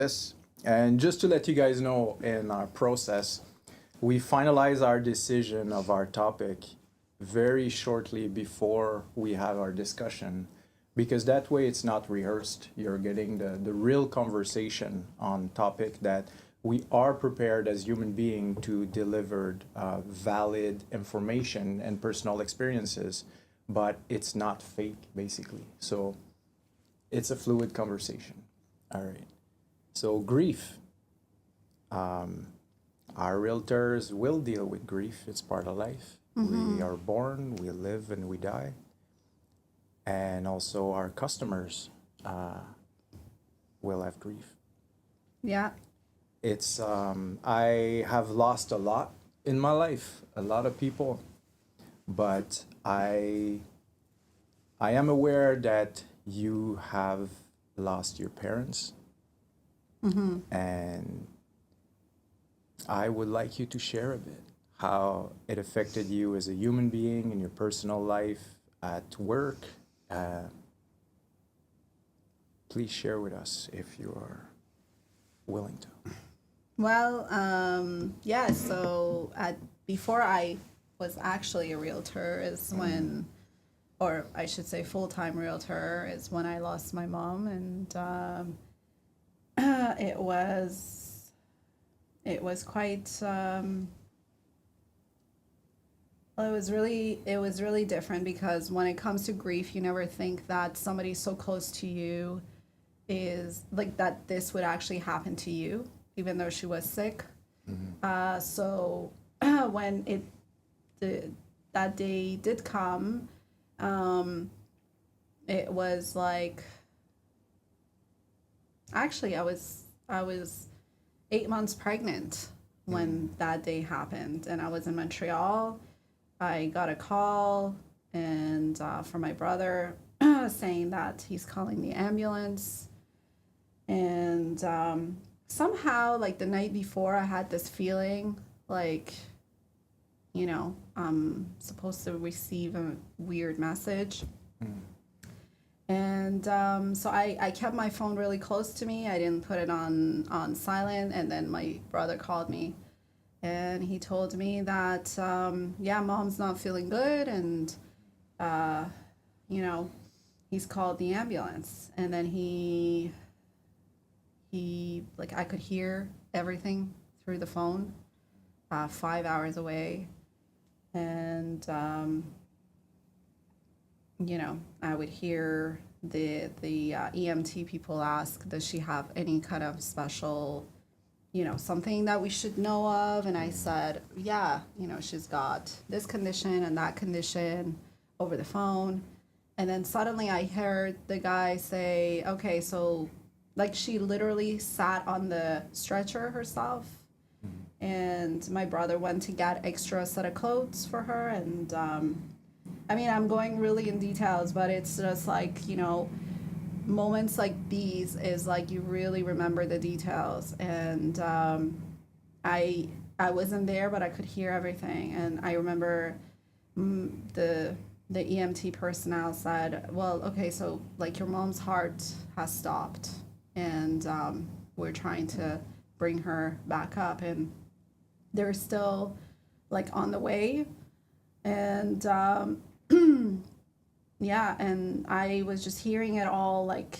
Yes. And just to let you guys know, in our process, we finalize our decision of our topic very shortly before we have our discussion, because that way it's not rehearsed. You're getting the real conversation on topic that we are prepared as human being to deliver valid information and personal experiences, but it's not fake, basically. So it's a fluid conversation. All right. So grief. Our realtors will deal with grief. It's part of life. We are born, we live, and we die. And also our customers will have grief. Yeah. It's I have lost a lot in my life, a lot of people, but I am aware that you have lost your parents, and I would like you to share a bit how it affected you as a human being in your personal life, at work. Uh, please share with us if you are willing to. Well, yeah, so before I was actually a realtor is when, or I should say full-time realtor, is when I lost my mom. And it was quite, well, it was really different, because when it comes to grief, you never think that somebody so close to you is like that this would actually happen to you, even though she was sick. So when that day did come, it was like, actually I was 8 months pregnant when that day happened, and I was in Montreal. I got a call and from my brother saying that he's calling the ambulance. And somehow, like the night before, I had this feeling like, I'm supposed to receive a weird message. And so I kept my phone really close to me. I didn't put it on silent. And then my brother called me. And he told me that, mom's not feeling good, and, he's called the ambulance. And then he like, I could hear everything through the phone, 5 hours away. And, I would hear the EMT people ask, does she have any kind of special, something that we should know of? And I said, yeah, she's got this condition and that condition, over the phone. And then suddenly I heard the guy say, okay, so like she literally sat on the stretcher herself. And my brother went to get extra set of clothes for her. And I'm going really in details, but it's just like, moments like these is like you really remember the details. And I wasn't there, but I could hear everything. And I remember the EMT personnel said, well, okay, so like your mom's heart has stopped, and we're trying to bring her back up, and they're still like on the way. And yeah, and I was just hearing it all like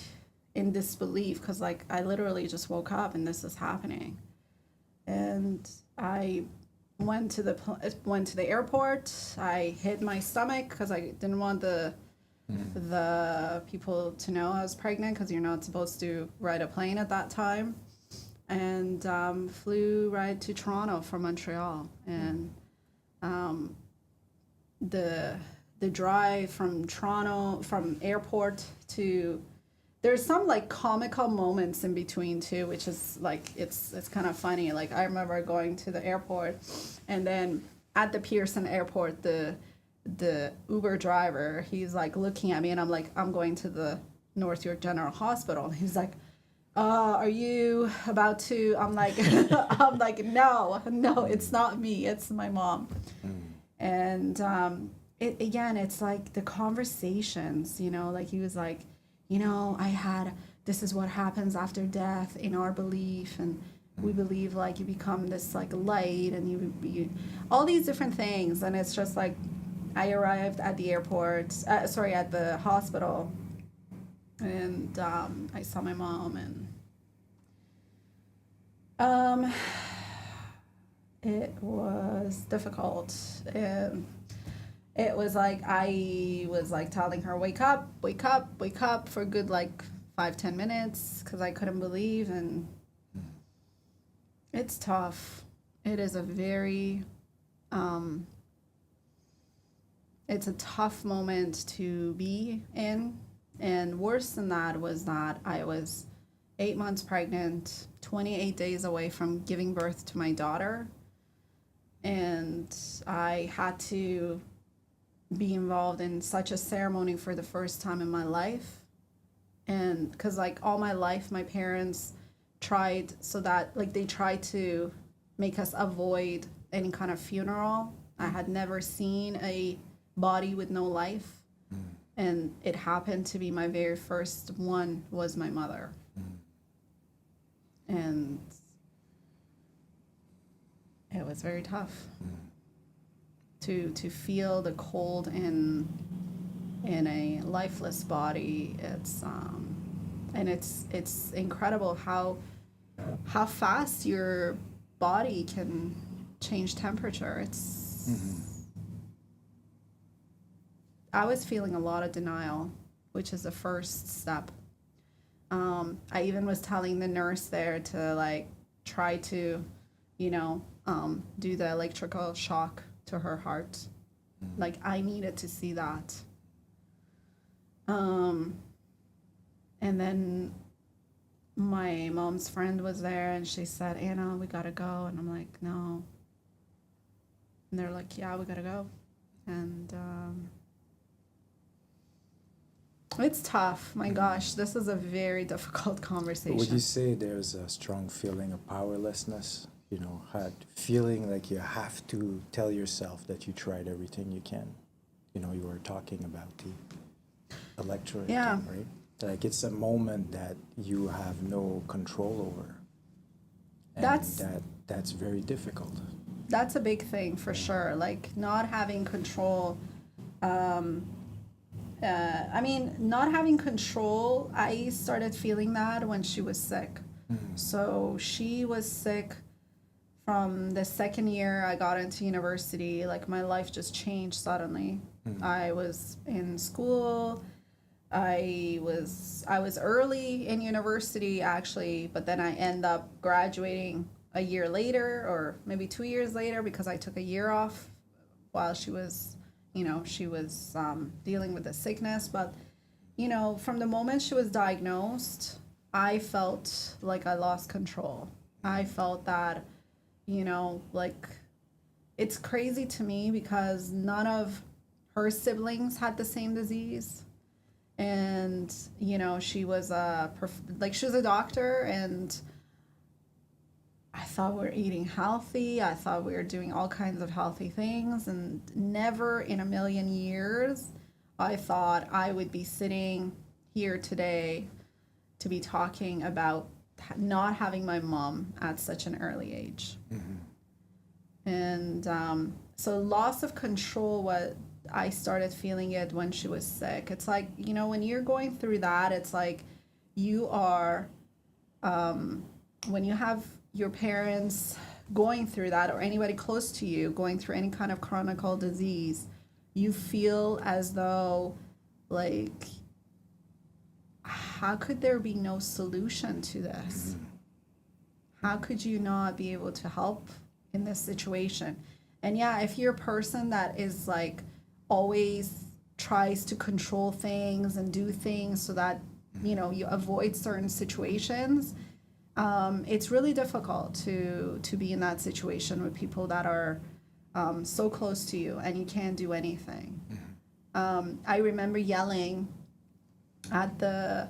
in disbelief, because like I literally just woke up and this is happening. And I went to the airport. I hid my stomach because I didn't want the people to know I was pregnant, because you're not supposed to ride a plane at that time. And flew right to Toronto from Montreal. And the drive from Toronto, from airport to, there's some like comical moments in between too, which is like, it's kind of funny. Like I remember going to the airport, and then at the Pearson airport, the Uber driver, he's like looking at me, and I'm like, I'm going to the North York General Hospital. And he's like, are you about to, I'm like, I'm like, no, it's not me, it's my mom. And it's like the conversations, like he was like, I had this is what happens after death in our belief, and we believe like you become this like light, and you all these different things. And it's just like I arrived at the airport, at the hospital, and I saw my mom, and it was difficult. And it was like I was like telling her, wake up, wake up, wake up, for a good like 5-10 minutes, because I couldn't believe. And it's tough. It is a very it's a tough moment to be in. And worse than that was that I was 8 months pregnant, 28 days away from giving birth to my daughter, and I had to be involved in such a ceremony for the first time in my life. And because like all my life my parents tried, so that like they tried to make us avoid any kind of funeral. I had never seen a body with no life, and it happened to be my very first one was my mother. And it was very tough to feel the cold in a lifeless body. It's and it's incredible how fast your body can change temperature. I was feeling a lot of denial, which is the first step. I even was telling the nurse there to like try to, do the electrical shock to her heart. Like I needed to see that. And then my mom's friend was there, and she said, Anna, we gotta go. And I'm like, no. And they're like, yeah, we gotta go. And it's tough. My gosh, this is a very difficult conversation. Would you say there's a strong feeling of powerlessness? Feeling like you have to tell yourself that you tried everything you can. You were talking about the electric, yeah. Right? Like it's a moment that you have no control over. And that's very difficult. That's a big thing for sure. Like not having control. Not having control, I started feeling that when she was sick. So she was sick from the second year I got into university. Like my life just changed suddenly. I was in school. I was early in university actually, but then I end up graduating a year later, or maybe 2 years later, because I took a year off while she was dealing with the sickness. But, from the moment she was diagnosed, I felt like I lost control. I felt that, like it's crazy to me because none of her siblings had the same disease. And, she was she was a doctor, and I thought we were eating healthy. I thought we were doing all kinds of healthy things, and never in a million years I thought I would be sitting here today to be talking about not having my mom at such an early age. And so loss of control, what I started feeling it when she was sick. It's like, when you're going through that, it's like you are, when you have your parents going through that, or anybody close to you going through any kind of chronic disease, you feel as though like, how could there be no solution to this? How could you not be able to help in this situation? And yeah, if you're a person that is like always tries to control things and do things so that you avoid certain situations, it's really difficult to be in that situation with people that are so close to you and you can't do anything. I remember yelling at the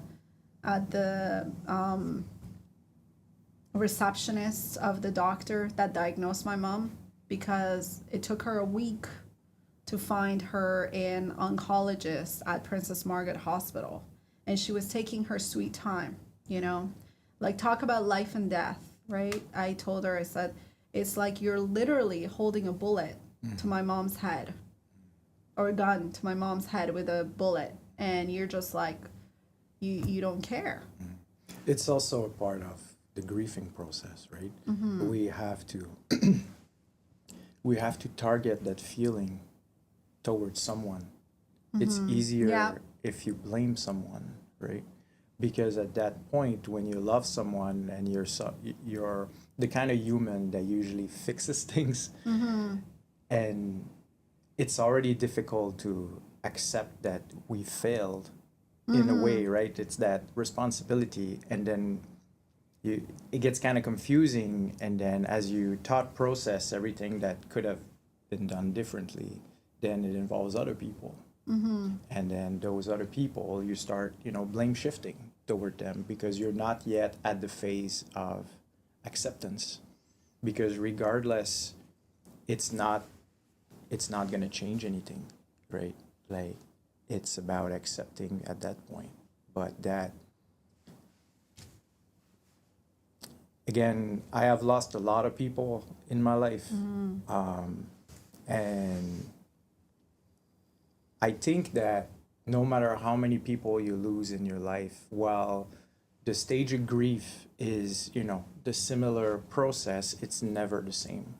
receptionist of the doctor that diagnosed my mom, because it took her a week to find her an oncologist at Princess Margaret Hospital. and she was taking her sweet time, like talk about life and death, right? I told her, I said, it's like you're literally holding a bullet to my mom's head, or a gun to my mom's head with a bullet, and you're just like, you don't care. It's also a part of the grieving process, right? We have to we have to target that feeling towards someone. It's easier if you blame someone, right? Because at that point, when you love someone and you're the kind of human that usually fixes things, and it's already difficult to accept that we failed in a way, right? It's that responsibility, and then it gets kind of confusing, and then as you thought process everything that could have been done differently, then it involves other people. And then those other people, you start, blame shifting toward them because you're not yet at the phase of acceptance. Because regardless, it's not going to change anything, right? Like, it's about accepting at that point. But that, again, I have lost a lot of people in my life. And I think that no matter how many people you lose in your life, while the stage of grief is, the similar process, it's never the same.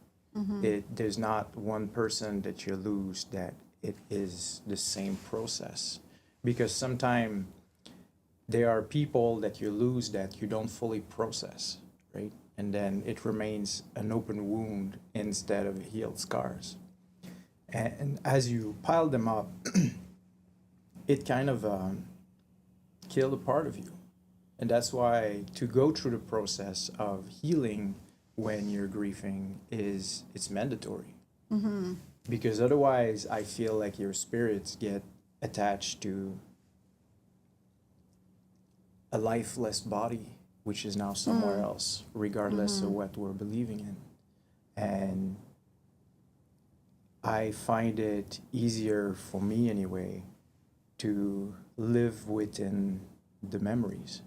There's not one person that you lose that it is the same process. Because sometimes there are people that you lose that you don't fully process, right? And then it remains an open wound instead of healed scars. And as you pile them up, it kind of killed a part of you. And that's why to go through the process of healing when you're grieving it's mandatory. Because otherwise, I feel like your spirits get attached to a lifeless body, which is now somewhere else, regardless of what we're believing in. And I find it easier for me anyway to live within the memories,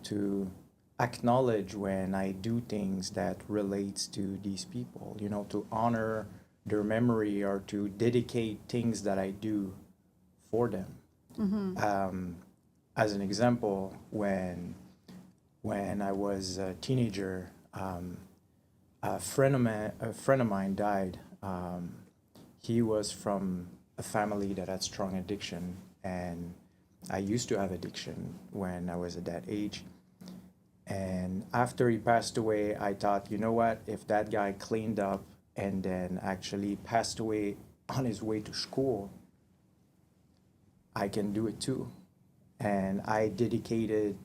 to acknowledge when I do things that relates to these people, to honor their memory or to dedicate things that I do for them. As an example, when I was a teenager, a friend of mine died. He was from a family that had strong addiction, and I used to have addiction when I was at that age. And after he passed away, I thought, you know what, if that guy cleaned up and then actually passed away on his way to school, I can do it too. And I dedicated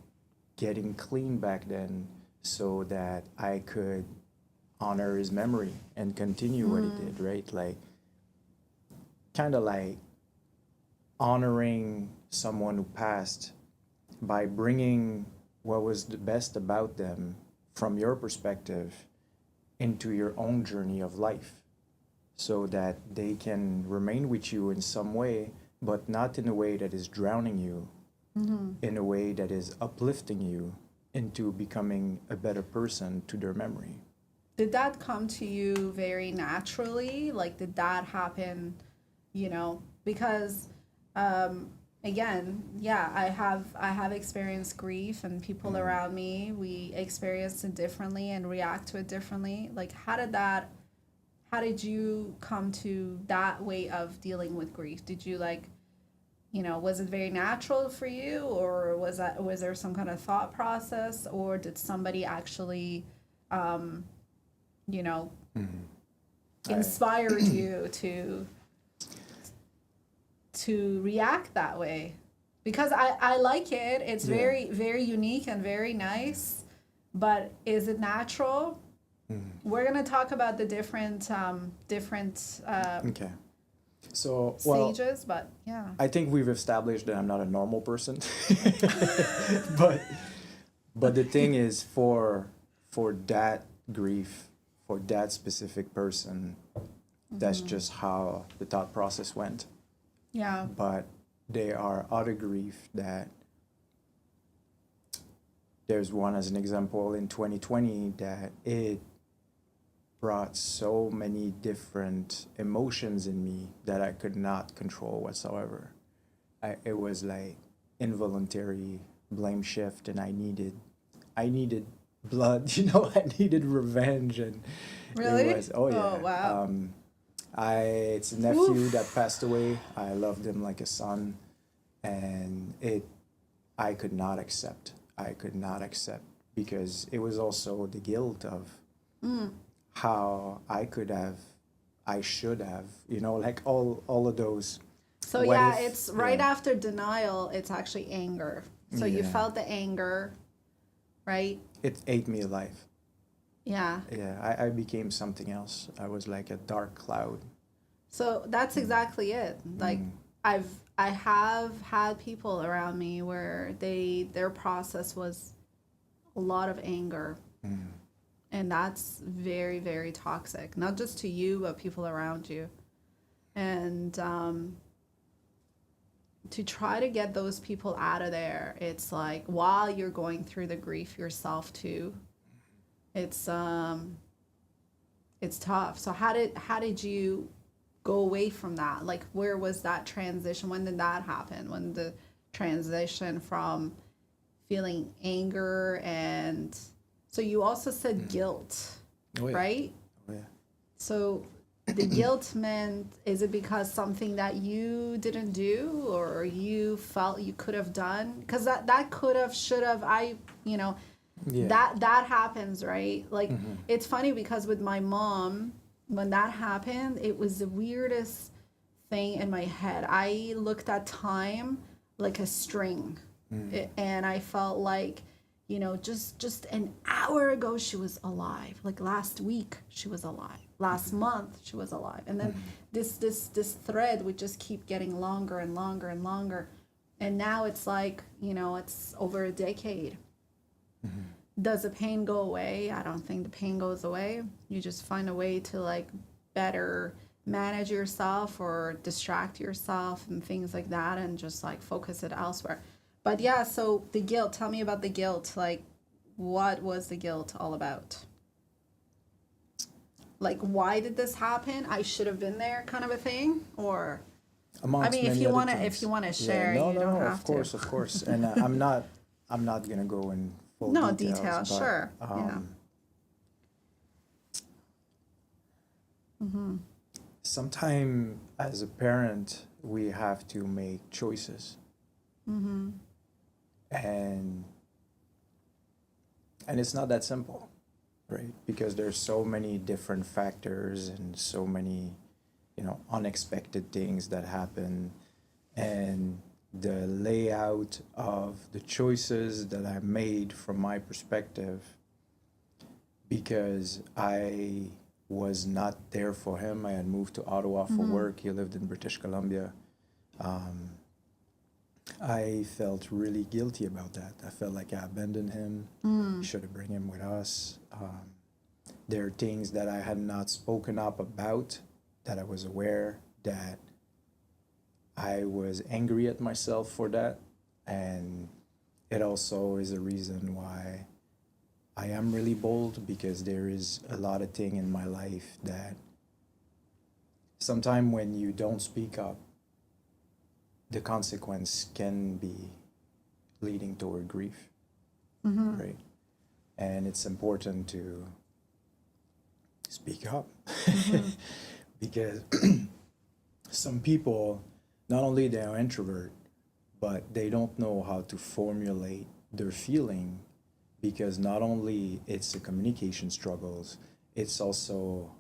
getting clean back then so that I could honor his memory and continue what he did, right? Like, kind of like honoring someone who passed by bringing what was the best about them from your perspective into your own journey of life so that they can remain with you in some way, but not in a way that is drowning you, in a way that is uplifting you into becoming a better person to their memory. Did that come to you very naturally? Like, did that happen, because again, yeah, I have experienced grief, and people around me, we experience it differently and react to it differently. Like, how did you come to that way of dealing with grief? Did you was it very natural for you, or was there some kind of thought process, or did somebody actually inspired you to react that way? Because I like it. It's very, very unique and very nice. But is it natural? We're gonna talk about the different Okay. So, stages, but yeah. I think we've established that I'm not a normal person. but the thing is, for that grief, for that specific person, that's just how the thought process went. Yeah. But there are other grief that there's one as an example in 2020 that it brought so many different emotions in me that I could not control whatsoever. It was like involuntary blame shift, and I needed blood, I needed revenge, and Really? it was, oh yeah. Oh, wow. It's a nephew that passed away. I loved him like a son, and I could not accept. I could not accept because it was also the guilt of how I should have, like all of those. So What yeah, if- it's right yeah. after denial, it's actually anger. So you Yeah. felt the anger, right? It ate me alive. Yeah. Yeah, I became something else. I was like a dark cloud. So that's exactly it. Like I have had people around me where their process was a lot of anger. And that's very, very toxic, not just to you, but people around you. And to try to get those people out of there, it's like while you're going through the grief yourself too, it's tough. So how did you go away from that? Like, where was that transition? When did that happen? When the transition from feeling anger and so you also said guilt, Oh, yeah. right? Oh, yeah. So the guilt meant, is it because something that you didn't do or you felt you could have done? Because that could have, should have, Yeah. that happens, right? Like, it's funny because with my mom, when that happened, it was the weirdest thing in my head. I looked at time like a string. And I felt like, just an hour ago she was alive. Like last week she was alive. Last month she was alive. And then this thread would just keep getting longer and longer and longer. And now it's like, it's over a decade. Does the pain go away? I don't think the pain goes away. You just find a way to like better manage yourself or distract yourself and things like that and just like focus it elsewhere. But yeah, so the guilt, tell me about the guilt. Like, what was the guilt all about? Like, why did this happen? I should have been there, kind of a thing, or Amongst if many you other want to, things. if you want to share, No, you don't have of course, to. of course. And I'm not gonna go in full No details. details, but, sure. Yeah. Sometime as a parent, we have to make choices. And it's not that simple, right? Because there's so many different factors and so many, unexpected things that happen. And the layout of the choices that I made from my perspective, because I was not there for him. I had moved to Ottawa for work. He lived in British Columbia. I felt really guilty about that. I felt like I abandoned him. We should have bring him with us. There are things that I had not spoken up about, that I was aware that I was angry at myself for that. And it also is a reason why I am really bold, because there is a lot of thing in my life that sometime when you don't speak up, the consequence can be leading toward grief, right? And it's important to speak up because some people, not only they are introvert, but they don't know how to formulate their feeling, because not only it's the communication struggles, it's also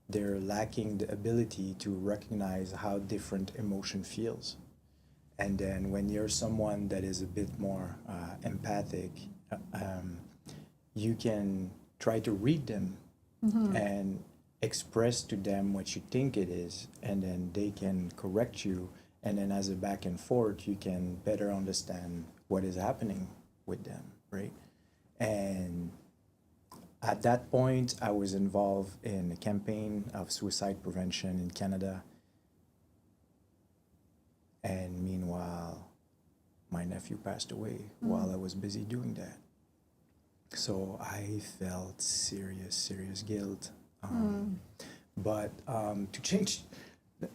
they're lacking the ability to recognize how different emotion feels. And then when you're someone that is a bit more empathic, you can try to read them and express to them what you think it is, and then they can correct you. And then as a back and forth, you can better understand what is happening with them, right? And at that point, I was involved in a campaign of suicide prevention in Canada. And meanwhile, my nephew passed away while I was busy doing that. So I felt serious guilt. But to change,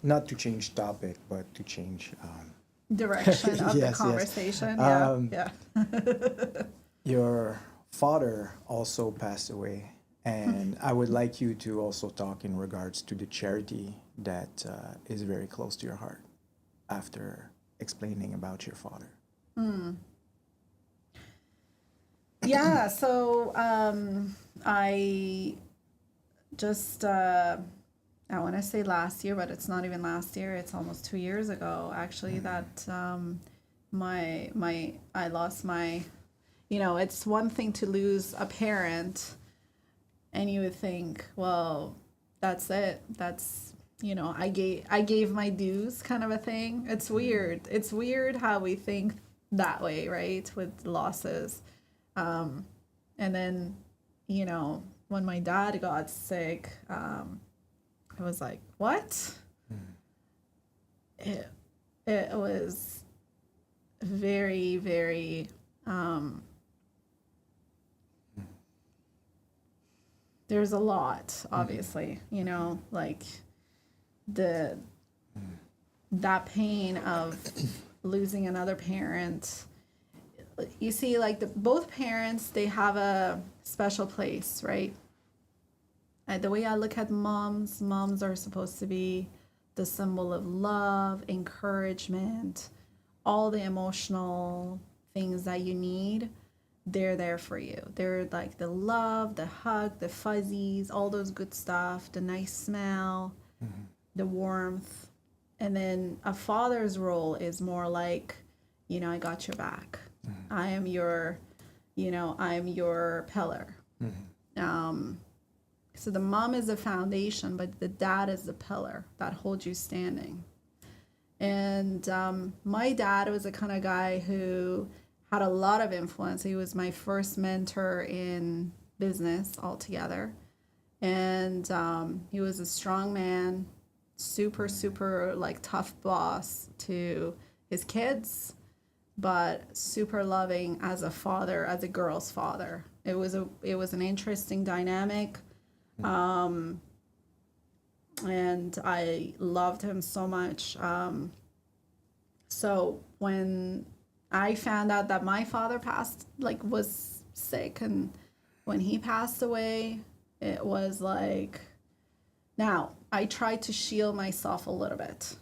not to change topic, but to change Direction of yes, the conversation. yes. Yeah. Your father also passed away, and I would like you to also talk in regards to the charity that is very close to your heart after explaining about your father. Yeah, so I just I want to say last year, but it's not even last year. It's almost 2 years ago, actually, that I lost my. It's one thing to lose a parent, and you would think, well, that's it. That's I gave my dues, kind of a thing. It's weird. It's weird how we think that way, right? With losses, and then when my dad got sick. I was like, what? It was very, very, there's a lot, obviously, like that pain of losing another parent. You see, like both parents, they have a special place, right? The way I look at moms are supposed to be the symbol of love, encouragement, all the emotional things that you need. They're there for you. They're like the love, the hug, the fuzzies, all those good stuff, the nice smell, the warmth. And then a father's role is more like, I got your back. I am your pillar. So the mom is the foundation, but the dad is the pillar that holds you standing. And my dad was the kind of guy who had a lot of influence. He was my first mentor in business altogether. And he was a strong man, super, super like tough boss to his kids, but super loving as a father, as a girl's father. It was an interesting dynamic. And I loved him so much. So when I found out that my father was sick, and when he passed away, it was like, now I tried to shield myself a little bit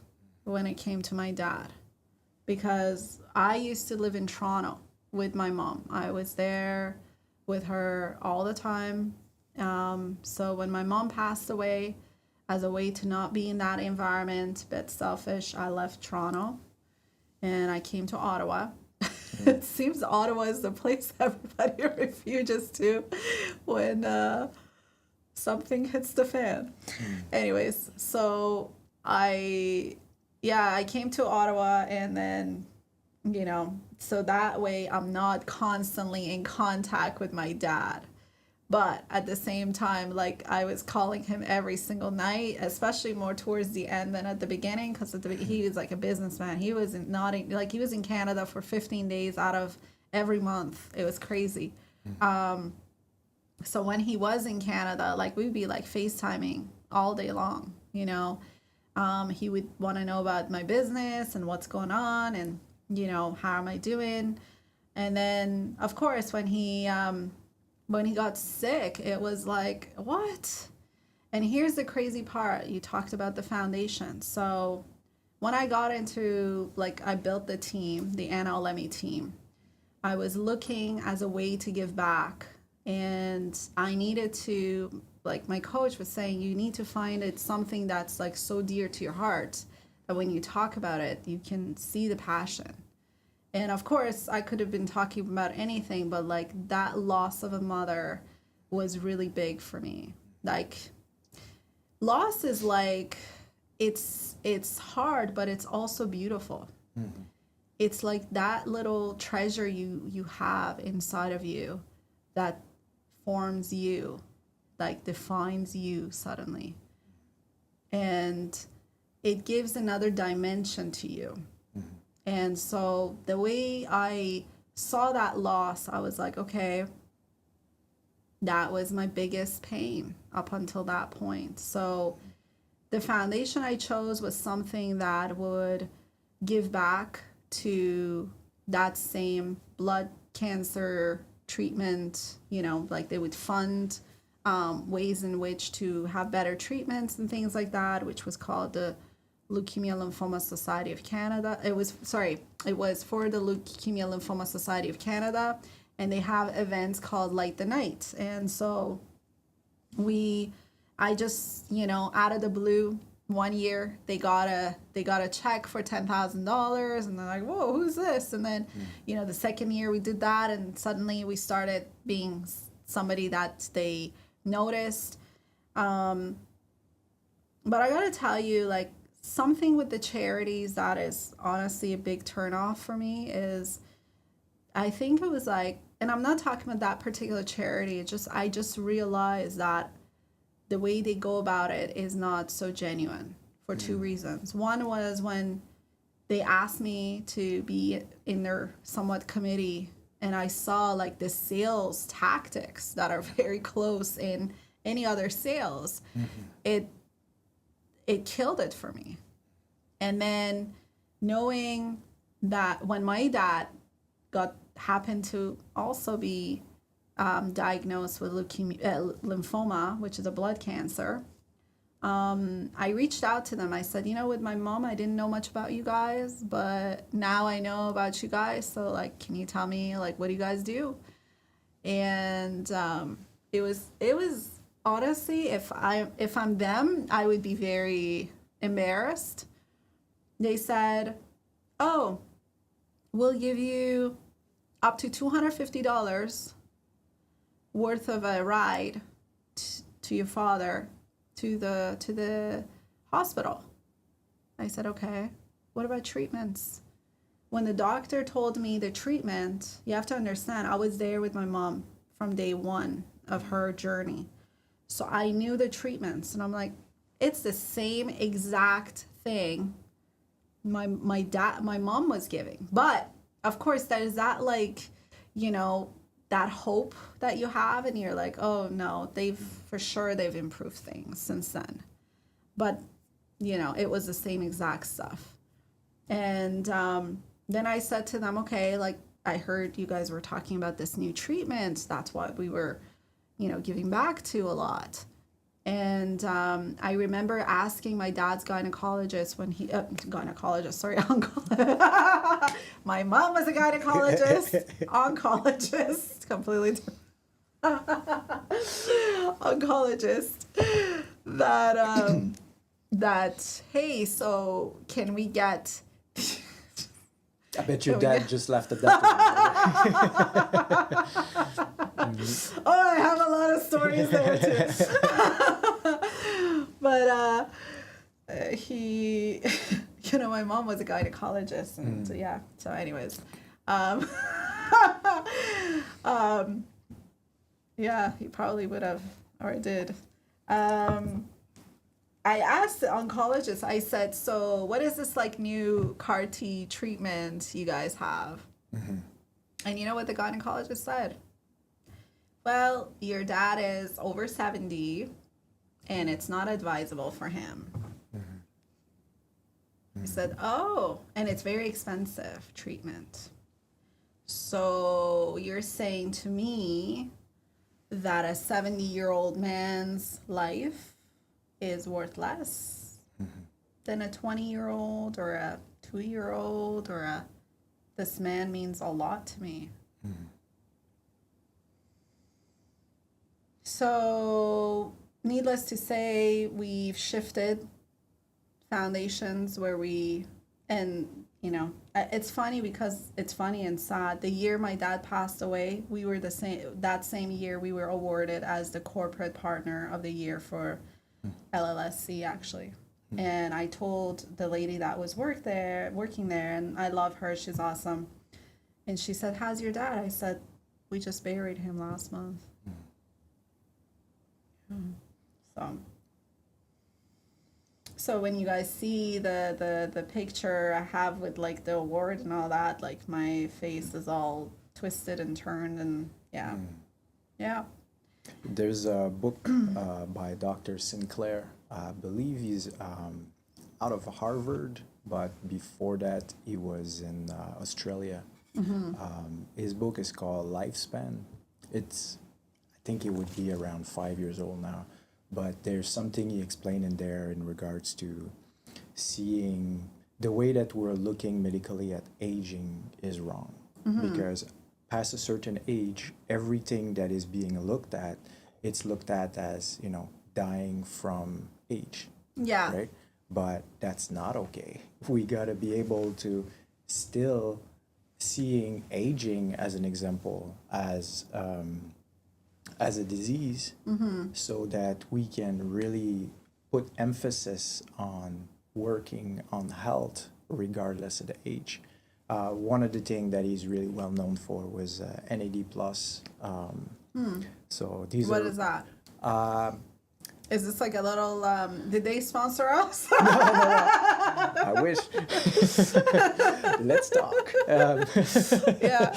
when it came to my dad, because I used to live in Toronto with my mom. I was there with her all the time. So when my mom passed away, as a way to not be in that environment, a bit selfish, I left Toronto and I came to Ottawa. It seems Ottawa is the place everybody refuges to when something hits the fan. Anyways, so I came to Ottawa, and then, so that way I'm not constantly in contact with my dad. But at the same time, like, I was calling him every single night, especially more towards the end than at the beginning, because he was like a businessman. He was he was in Canada for 15 days out of every month. It was crazy. So when he was in Canada, like, we'd be like FaceTiming all day long, He would want to know about my business and what's going on, and, how am I doing? And then, of course, when he got sick, it was like, what? And here's the crazy part. You talked about the foundation. So when I got into, I built the team, the Anna Alemi team, I was looking as a way to give back. And I needed to, my coach was saying, you need to find it something that's so dear to your heart that when you talk about it, you can see the passion. And of course, I could have been talking about anything, but that loss of a mother was really big for me. Loss is it's hard, but it's also beautiful. Mm-hmm. It's like that little treasure you have inside of you that forms you, defines you suddenly. And it gives another dimension to you. Mm-hmm. And so the way I saw that loss, I was like, okay, that was my biggest pain up until that point. So the foundation I chose was something that would give back to that same blood cancer treatment, like they would fund ways in which to have better treatments and things like that, which was called the Leukemia Lymphoma Society of Canada. It was for the Leukemia Lymphoma Society of Canada, and they have events called Light the Night. And so I just, out of the blue, one year they got a check for $10,000, and they're like, whoa, who's this? And then, the second year we did that, and suddenly we started being somebody that they noticed. But I gotta tell you, like, something with the charities that is honestly a big turnoff for me is, I think it was like, and I'm not talking about that particular charity, I just realized that the way they go about it is not so genuine for two reasons. One was when they asked me to be in their somewhat committee, and I saw like the sales tactics that are very close in any other sales. It killed it for me. And then knowing that when my dad happened to also be diagnosed with lymphoma, which is a blood cancer, I reached out to them. I said, with my mom, I didn't know much about you guys, but now I know about you guys. So, like, can you tell me, like, what do you guys do? And it was honestly, if I'm them, I would be very embarrassed. They said, oh, we'll give you up to $250 worth of a ride to your father to the hospital. I said, okay, what about treatments? When the doctor told me the treatment, you have to understand, I was there with my mom from day one of her journey. So I knew the treatments, and I'm like, it's the same exact thing my mom was giving. But of course, there's that, like, that hope that you have, and you're like, oh no, they've improved things since then. But it was the same exact stuff. And then I said to them, okay, like, I heard you guys were talking about this new treatment. That's what we were giving back to a lot. And I remember asking my dad's gynecologist when he uncle. My mom was a gynecologist, oncologist, completely different. Oncologist. That hey, so can we get? I bet your dad just left the death. Oh, I have a lot of stories there too. But he, my mom was a gynecologist, and so, yeah. So, anyways, yeah, he probably would have, or did. I asked the oncologist, I said, so what is this like new CAR T treatment you guys have? And you know what the gynecologist said? Well, your dad is over 70 and it's not advisable for him. I said, oh, and it's very expensive treatment. So you're saying to me that a 70-year-old man's life is worth less than a 20-year-old or a 2-year-old or this man means a lot to me. So needless to say, we've shifted foundations where it's funny because it's funny and sad. The year my dad passed away, we were that same year we were awarded as the corporate partner of the year for LLSC, actually. And I told the lady that was working there, and I love her, she's awesome. And she said, how's your dad? I said, we just buried him last month. So when you guys see the picture I have with like the award and all that, like my face is all twisted and turned and yeah. Yeah. There's a book by Dr. Sinclair. I believe he's out of Harvard, but before that he was in Australia. His book is called Lifespan. I think it would be around 5 years old now, but there's something he explained in there in regards to seeing the way that we're looking medically at aging is wrong, because past a certain age, everything that is being looked at, it's looked at as, dying from age. Yeah. Right? But that's not okay. We got to be able to still seeing aging as an example, as a disease, so that we can really put emphasis on working on health regardless of the age. One of the things that he's really well known for was NAD plus. So these What are is that? uh, Is this like a little, did they sponsor us? I wish. Let's talk. Yeah.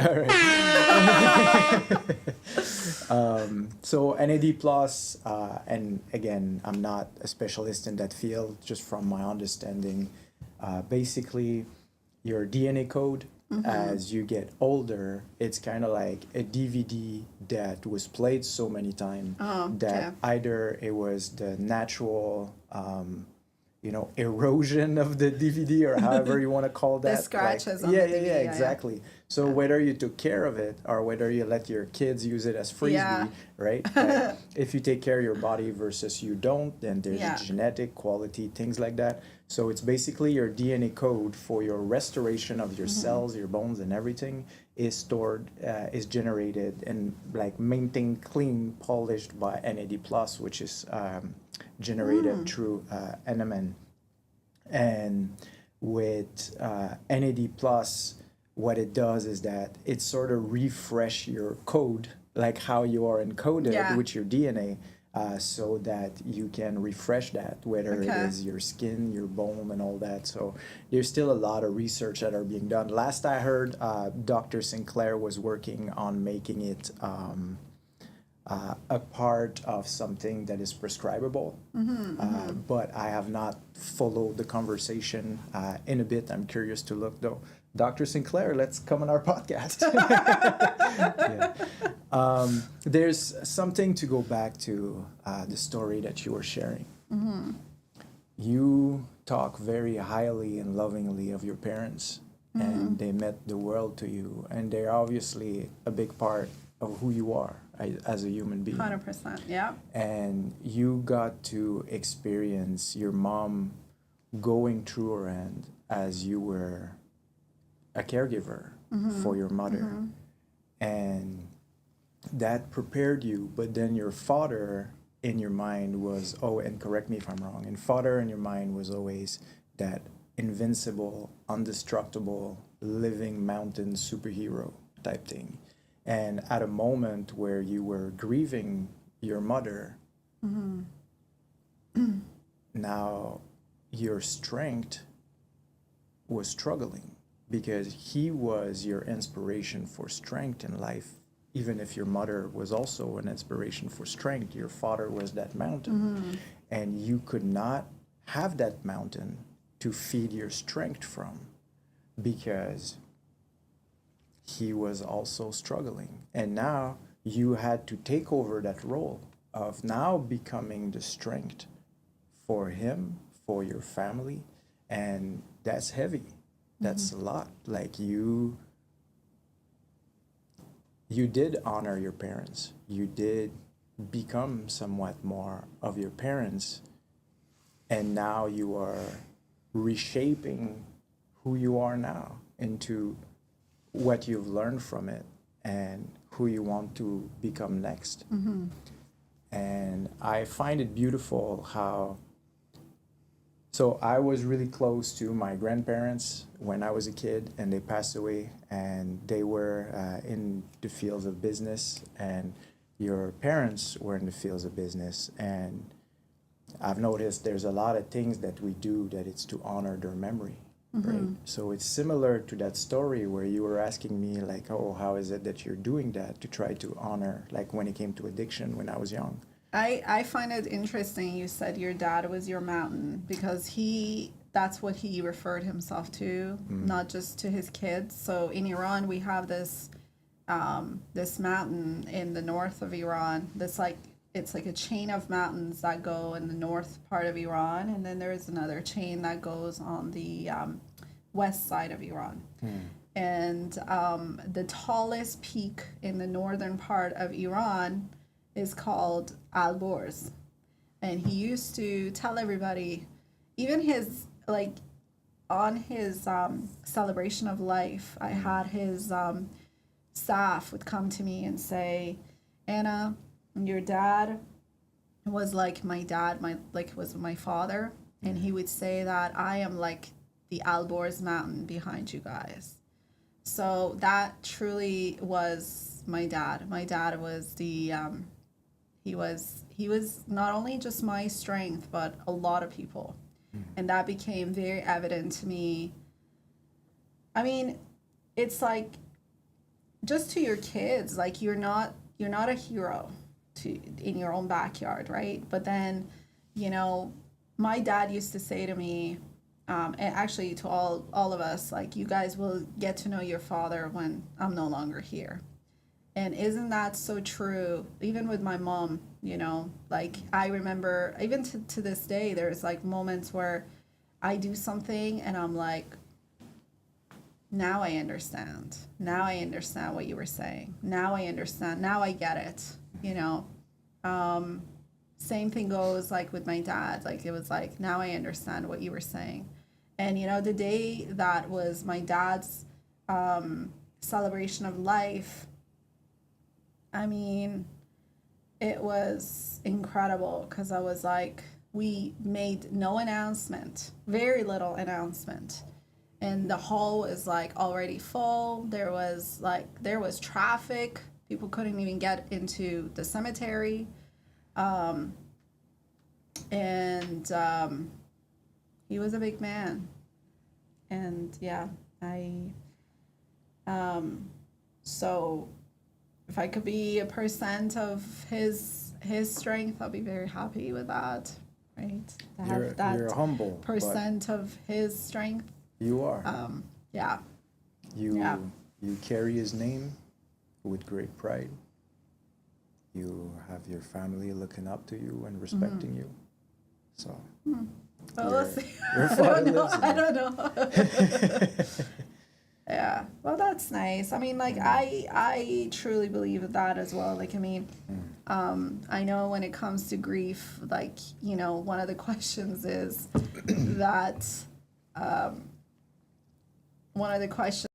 All right. So NAD plus, and again, I'm not a specialist in that field, just from my understanding. Basically, your DNA code, as you get older, it's kind of like a DVD that was played so many times that either it was the natural, erosion of the DVD, or however you want to call that. The scratches on yeah, the DVD. yeah, exactly. So whether you took care of it or whether you let your kids use it as frisbee, right? Like, if you take care of your body versus you don't, then there's a genetic quality, things like that. So it's basically your DNA code for your restoration of your cells, your bones, and everything is stored, is generated and like maintained clean, polished by NAD plus, which is generated through NMN. And with NAD plus, what it does is that it sort of refresh your code, like how you are encoded with your DNA, so that you can refresh that, whether it is your skin, your bone, and all that. So there's still a lot of research that are being done. Last I heard, Dr. Sinclair was working on making it a part of something that is prescribable, but I have not followed the conversation. In a bit, I'm curious to look though. Dr. Sinclair, let's come on our podcast. There's something to go back to the story that you were sharing. You talk very highly and lovingly of your parents, and they meant the world to you, and they're obviously a big part of who you are as a human being. 100%, yeah. And you got to experience your mom going through her end as you were a caregiver for your mother. And that prepared you, but then your father in your mind was, and correct me if I'm wrong, and father in your mind was always that invincible, indestructible, living mountain superhero type thing. And at a moment where you were grieving your mother, now your strength was struggling, because he was your inspiration for strength in life. Even if your mother was also an inspiration for strength, your father was that mountain. And you could not have that mountain to feed your strength from, because he was also struggling. And now you had to take over that role of now becoming the strength for him, for your family. And that's heavy. That's a lot. Like you did honor your parents. You did become somewhat more of your parents. And now you are reshaping who you are now into what you've learned from it and who you want to become next. And I find it beautiful how, so I was really close to my grandparents when I was a kid, and they passed away, and they were in the fields of business, and your parents were in the fields of business. And I've noticed there's a lot of things that we do that it's to honor their memory, right? So it's similar to that story where you were asking me like, oh, how is it that you're doing that to try to honor, like when it came to addiction when I was young. I find it interesting you said your dad was your mountain because that's what he referred himself to, not just to his kids. So in Iran we have this mountain in the north of Iran. It's like a chain of mountains that go in the north part of Iran, and then there's another chain that goes on the west side of Iran. And the tallest peak in the northern part of Iran is called Alborz. And he used to tell everybody, even his, like, on his celebration of life, I had his staff would come to me and say, Anna, your dad was like my dad, was my father. And he would say that I am like the Alborz mountain behind you guys. So that truly was my dad. My dad was he was not only just my strength, but a lot of people. And that became very evident to me. I mean, it's like, just to your kids, like you're not a hero in your own backyard, right? But then, my dad used to say to me, and actually to all of us, like, you guys will get to know your father when I'm no longer here. And isn't that so true? Even with my mom, like I remember even to this day, there's like moments where I do something and I'm like, now I understand. Now I understand what you were saying. Now I understand. Now I get it. Same thing goes like with my dad. Like it was like, now I understand what you were saying. And the day that was my dad's celebration of life, I mean, it was incredible because I was like, we made no announcement, very little announcement. And the hall was like already full. There was traffic. People couldn't even get into the cemetery. And he was a big man. And yeah, so if I could be a percent of his strength, I'll be very happy with that, right? To have You're humble. Percent of his strength. You are. Yeah. You carry his name with great pride. You have your family looking up to you and respecting you. So. Well, let's see. Your father lives in I you. don't know. Yeah. Well, that's nice. I mean, like, I truly believe that as well. Like, I mean, I know when it comes to grief, like, one of the questions is that, one of the questions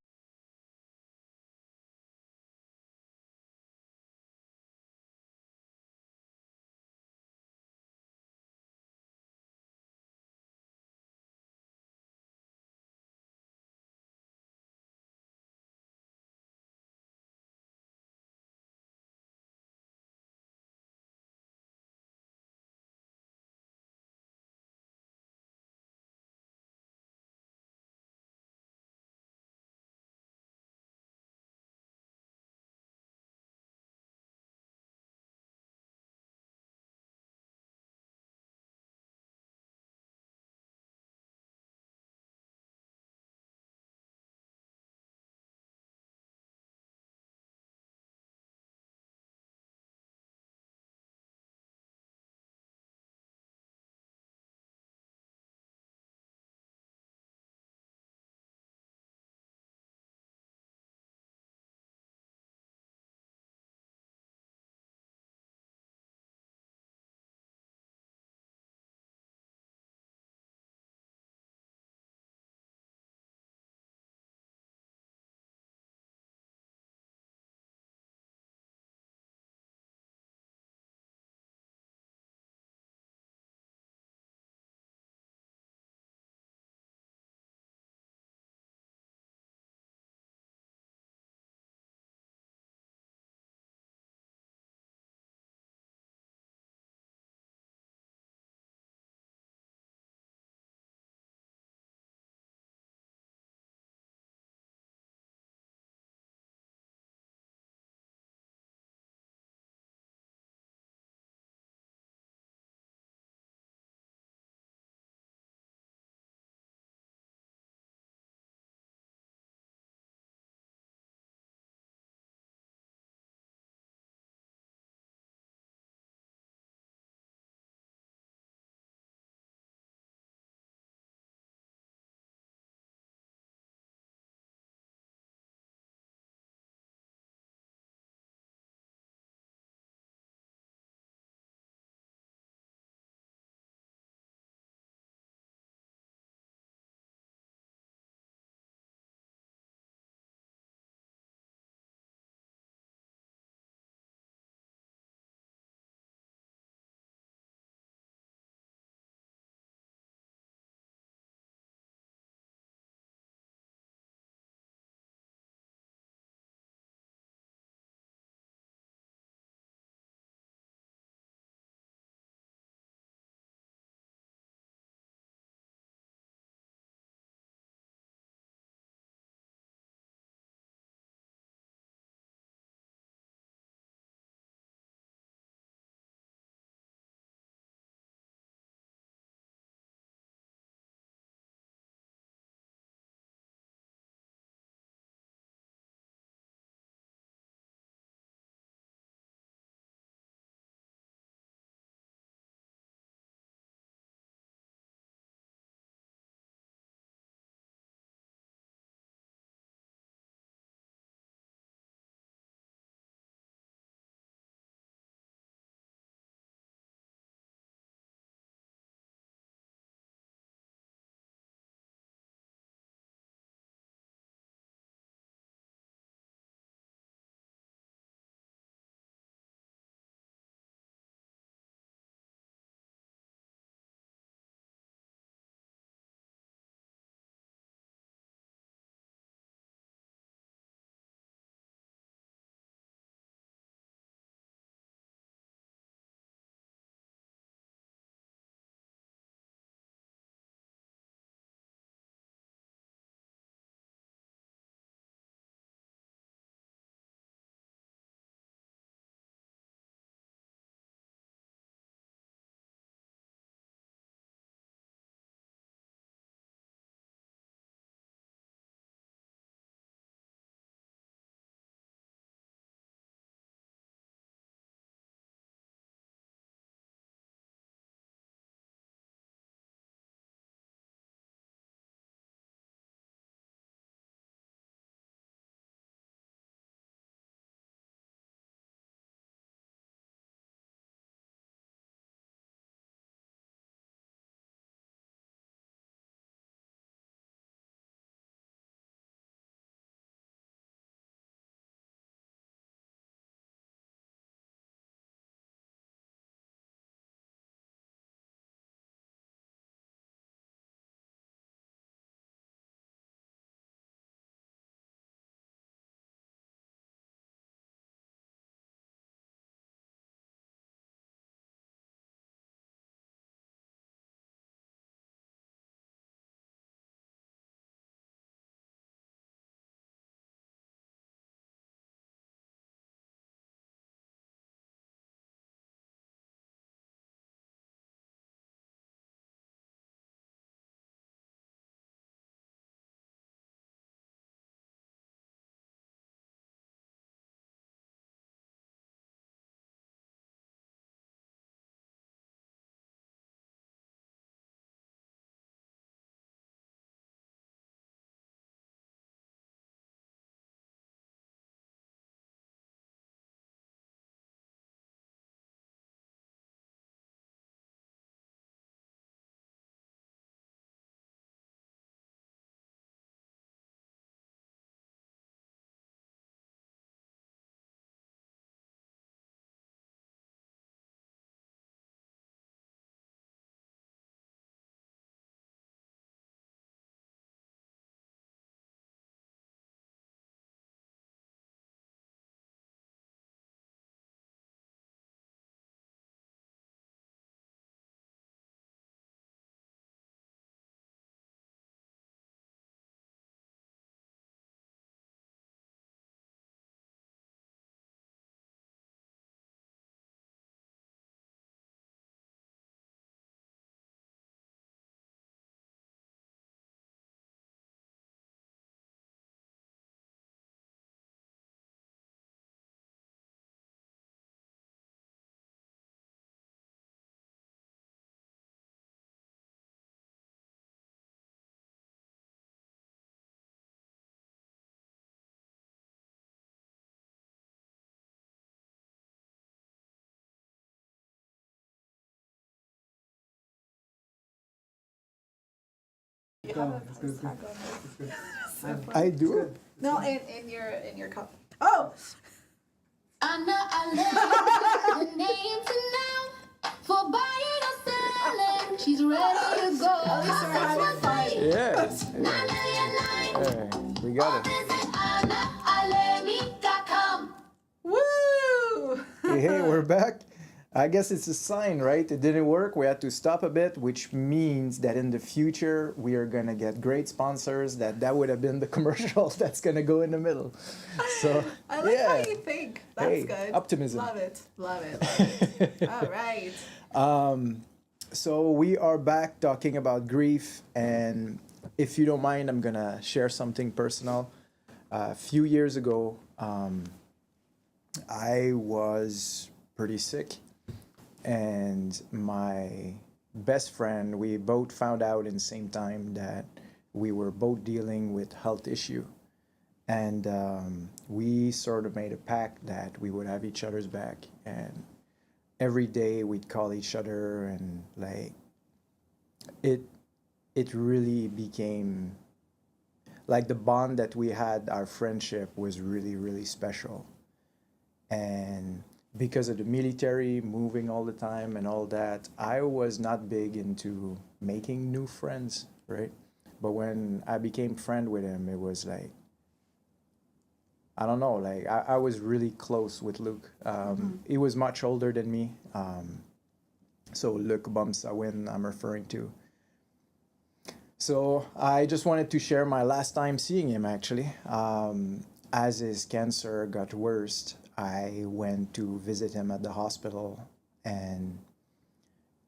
have a It's price good. tag on It's good. So I do. No, in your cup. Oh, Anna Alemi, the name to know for buying or selling. She's ready to go. at least we're having fun. Yeah. Hey, we got it. Visit AnnaAlemi.com. Woo! Hey, we're back. I guess it's a sign, right? It didn't work. We had to stop a bit, which means that in the future we are gonna get great sponsors. That would have been the commercial that's gonna go in the middle. So I like yeah. how you think. That's Hey, good. optimism. Love it. Love it. Love it. All right. So we are back talking about grief, and if you don't mind, I'm gonna share something personal. A few years ago, I was pretty sick, and my best friend, we both found out in the same time that we were both dealing with health issue, and we sort of made a pact that we would have each other's back, and every day we'd call each other, and like it really became like the bond that we had. Our friendship was really special, and because of the military, moving all the time and all that, I was not big into making new friends, right? But when I became friend with him, it was like, I don't know, like I was really close with Luke. He was much older than me. So Luc Bomsawin, I'm referring to. So I just wanted to share my last time seeing him, actually. As his cancer got worse, I went to visit him at the hospital, and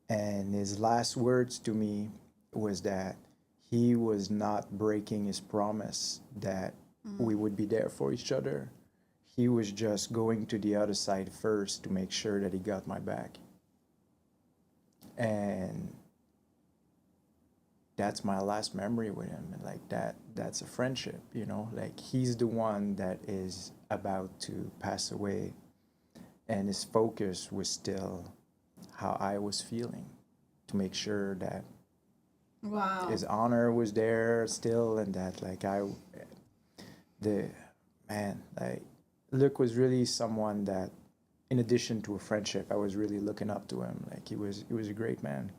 his last words to me was that he was not breaking his promise that we would be there for each other. He was just going to the other side first to make sure that he got my back. And that's my last memory with him. And like that's a friendship, you know, like he's the one that is about to pass away, and his focus was still how I was feeling, to make sure that Wow. his honor was there still, and that like like Luke was really someone that, in addition to a friendship, I was really looking up to him. Like he was a great man.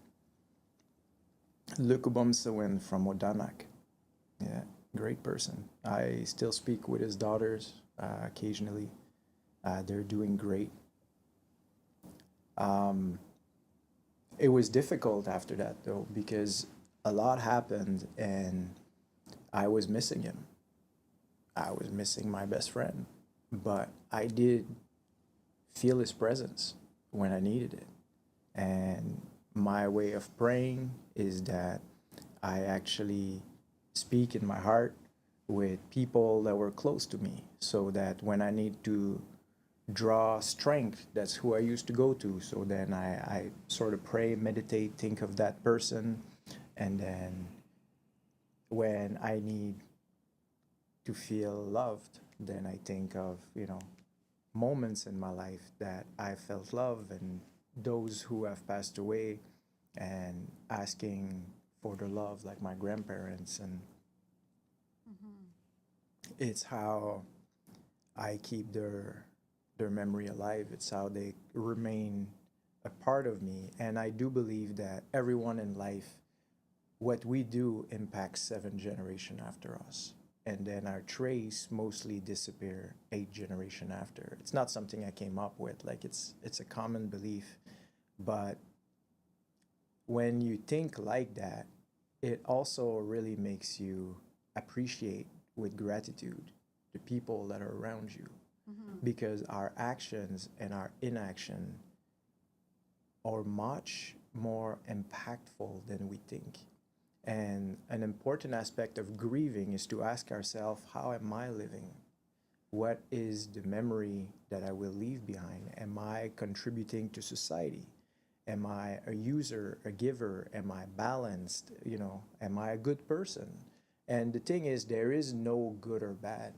Luc Bomsawin from Odanak. Yeah, great person. I still speak with his daughters occasionally. They're doing great. It was difficult after that, though, because a lot happened and I was missing him. I was missing my best friend, but I did feel his presence when I needed it. And my way of praying is that I actually speak in my heart with people that were close to me, so that when I need to draw strength, that's who I used to go to. So then I sort of pray, meditate, think of that person. And then when I need to feel loved, then I think of, moments in my life that I felt love, and those who have passed away, and asking for their love, like my grandparents. And it's how I keep their memory alive. It's how they remain a part of me. And I do believe that everyone in life, what we do impacts 7 generations after us. And then our trace mostly disappear 8 generations after. It's not something I came up with. Like it's a common belief. But when you think like that, it also really makes you appreciate with gratitude the people that are around you. Because our actions and our inaction are much more impactful than we think. And an important aspect of grieving is to ask ourselves, how am I living? What is the memory that I will leave behind? Am I contributing to society? Am I a user, a giver? Am I balanced? Am I a good person? And the thing is, there is no good or bad.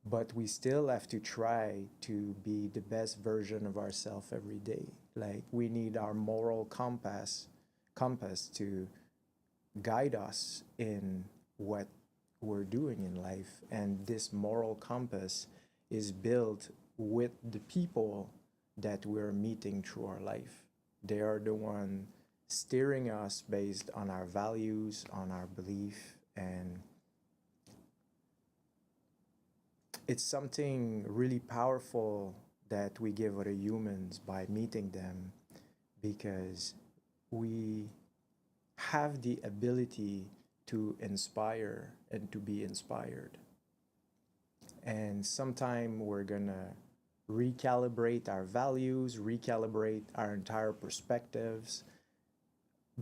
But we still have to try to be the best version of ourselves every day. Like we need our moral compass to guide us in what we're doing in life. And this moral compass is built with the people that we're meeting through our life. They are the one steering us based on our values, on our belief, and it's something really powerful that we give other humans by meeting them, because we have the ability to inspire and to be inspired. And sometime we're gonna recalibrate our values, recalibrate our entire perspectives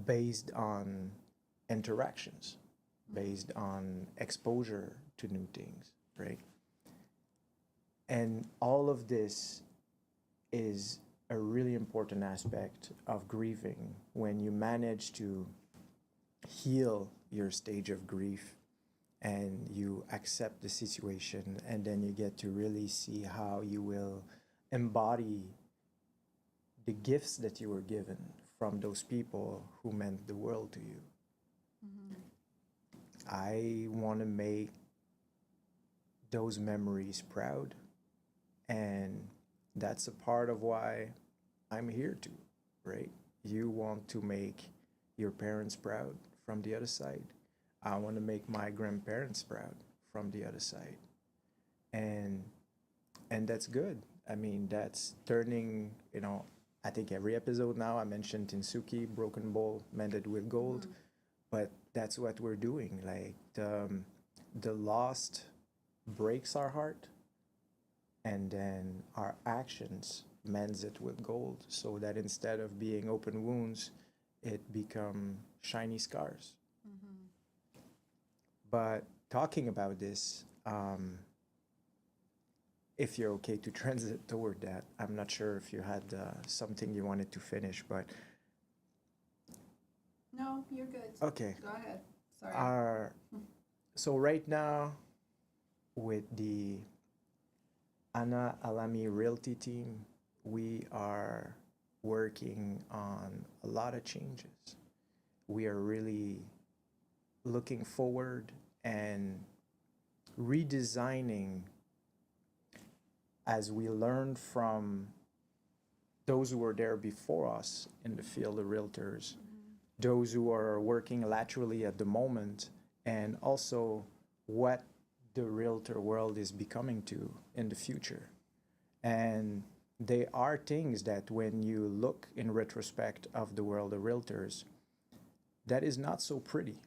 based on interactions, based on exposure to new things, right? And all of this is a really important aspect of grieving. When you manage to heal your stage of grief and you accept the situation, and then you get to really see how you will embody the gifts that you were given from those people who meant the world to you. I want to make those memories proud, and that's a part of why I'm here too, right? You want to make your parents proud from the other side. I want to make my grandparents proud from the other side. And that's good. I mean, that's turning, I think every episode now I mentioned Tinsuki, broken bowl mended with gold. But that's what we're doing. Like the lost breaks our heart, and then our actions mends it with gold, so that instead of being open wounds, it become shiny scars. But talking about this, if you're okay to transit toward that, I'm not sure if you had something you wanted to finish, but No, you're good. okay. Go ahead. Sorry. So right now, with the Anna Alemi Realty team, we are working on a lot of changes. We are really looking forward and redesigning as we learned from those who were there before us in the field of realtors, those who are working laterally at the moment, and also what the realtor world is becoming to in the future. And they are things that when you look in retrospect of the world of realtors, that is not so pretty,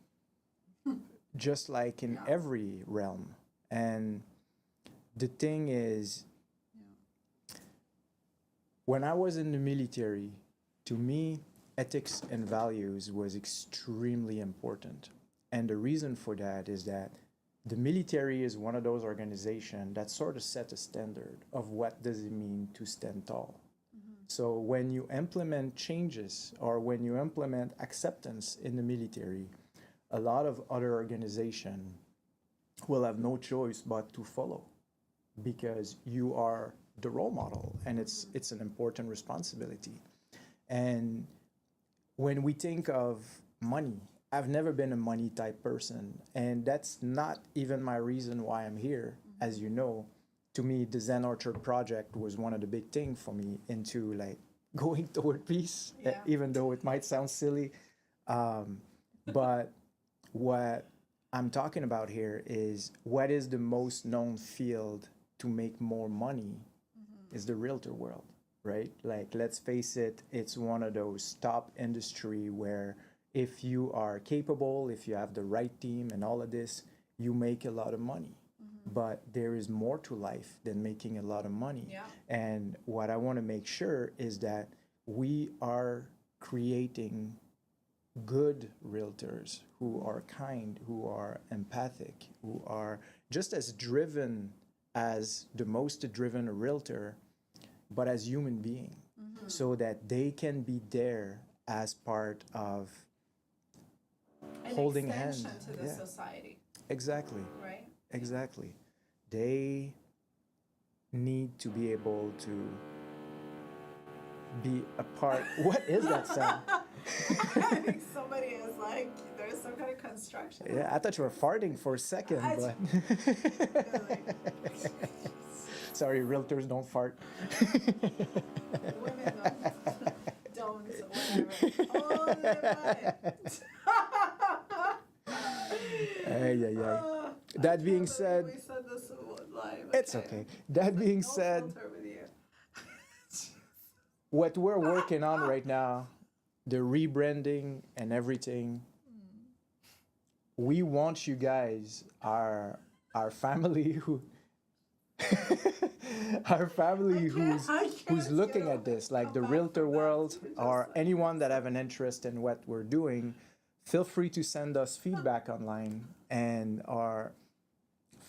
just like in every realm. And the thing is, when I was in the military, to me, ethics and values was extremely important. And the reason for that is that the military is one of those organizations that sort of set a standard of what does it mean to stand tall. So when you implement changes or when you implement acceptance in the military, a lot of other organizations will have no choice but to follow, because you are the role model, and it's an important responsibility. And when we think of money, I've never been a money type person, and that's not even my reason why I'm here. As you know, to me, the Zen Orchard project was one of the big things for me into like going toward peace, even though it might sound silly. But what I'm talking about here is what is the most known field to make more money is the realtor world, right? Like, let's face it, it's one of those top industry where if you are capable, if you have the right team and all of this, you make a lot of money. But there is more to life than making a lot of money. Yeah. And what I want to make sure is that we are creating good realtors who are kind, who are empathic, who are just as driven as the most driven realtor, but as human being, so that they can be there as part of holding hands. An extension to the society, Exactly. right? Exactly. They need to be able to be a part. What is that sound? I think somebody is like, there's some kind of construction. Yeah, I thought you were farting for a second, but sorry, realtors don't fart. Women don't, whatever. Oh, Ay. That being said, we said this live. it's okay. That being said, filter with you. what we're working on right now, the rebranding and everything, we want you guys, our family who our family who's looking at this, like the realtor world or anyone that have an interest in what we're doing, feel free to send us feedback online and or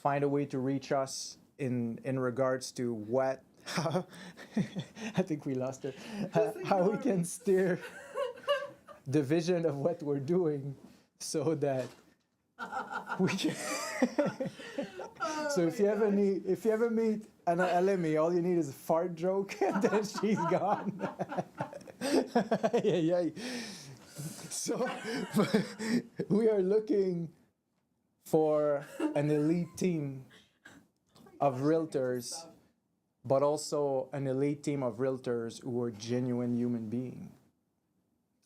find a way to reach us in regards to what I think we lost it. How we can steer the vision of what we're doing so that we can so if you ever meet Anna Alemi, all you need is a fart joke and then she's gone. Yeah. So we are looking for an elite team of realtors, but also an elite team of realtors who are genuine human beings.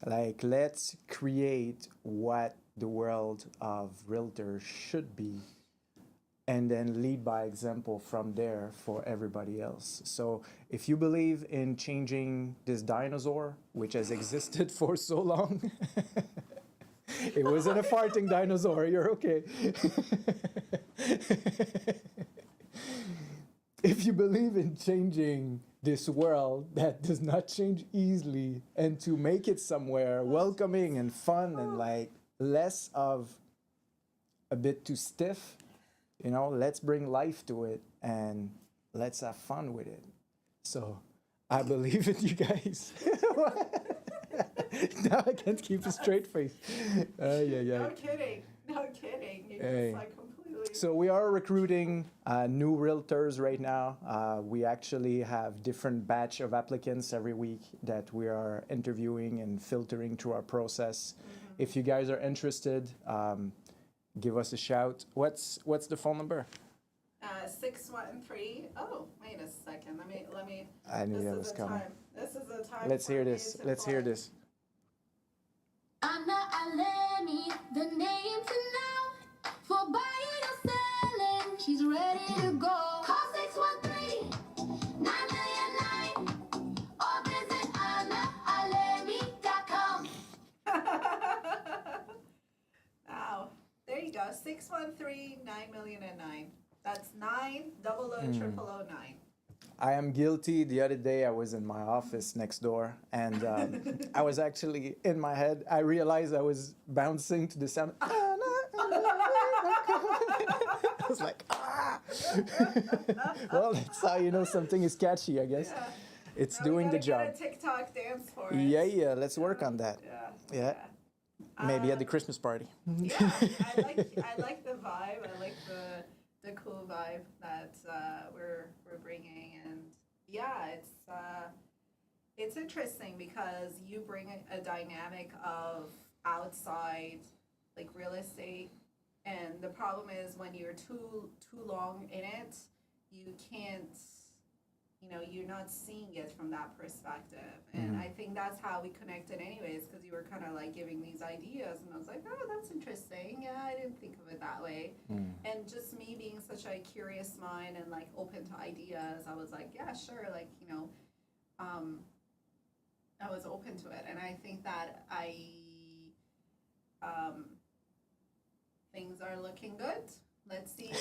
Like, let's create what the world of realtors should be and then lead by example from there for everybody else. So if you believe in changing this dinosaur, which has existed for so long, it wasn't a farting dinosaur, you're okay. If you believe in changing this world that does not change easily and to make it somewhere welcoming and fun and like less of a bit too stiff, you know, let's bring life to it and let's have fun with it. So I believe in you guys. Now I can't keep a straight face. No kidding. You Hey. just like completely. So we are recruiting new realtors right now. We actually have different batch of applicants every week that we are interviewing and filtering through our process. If you guys are interested, give us a shout. What's the phone number? 613. Oh, wait a second. Let me. I knew that was coming. This is the time. Let's for hear me this. to Let's hear play. this. Anna Alemi, the name to know. For buying or selling, she's ready to go. Call 613-999 or visit AnnaAlemi.com. Wow. There you go. 613-9,000,009. That's 9000009. I am guilty. The other day I was in my office next door and I was actually in my head. I realized I was bouncing to the sound. I was like, ah. Well, that's how you know something is catchy, I guess. Yeah. It's Now doing we the gotta job. Get a TikTok dance for it. Yeah. Let's work on that. Yeah. Maybe at the Christmas party. Yeah, I like the vibe. I like the cool vibe that we're bringing, and yeah, it's interesting because you bring a dynamic of outside, like real estate, and the problem is when you're too long in it, you can't. You're not seeing it from that perspective. And I think that's how we connected anyways, because you were kind of like giving these ideas and I was like, oh, that's interesting. Yeah, I didn't think of it that way. And just me being such a curious mind and like open to ideas, I was like, yeah, sure. Like, I was open to it. And I think that things are looking good. Let's see,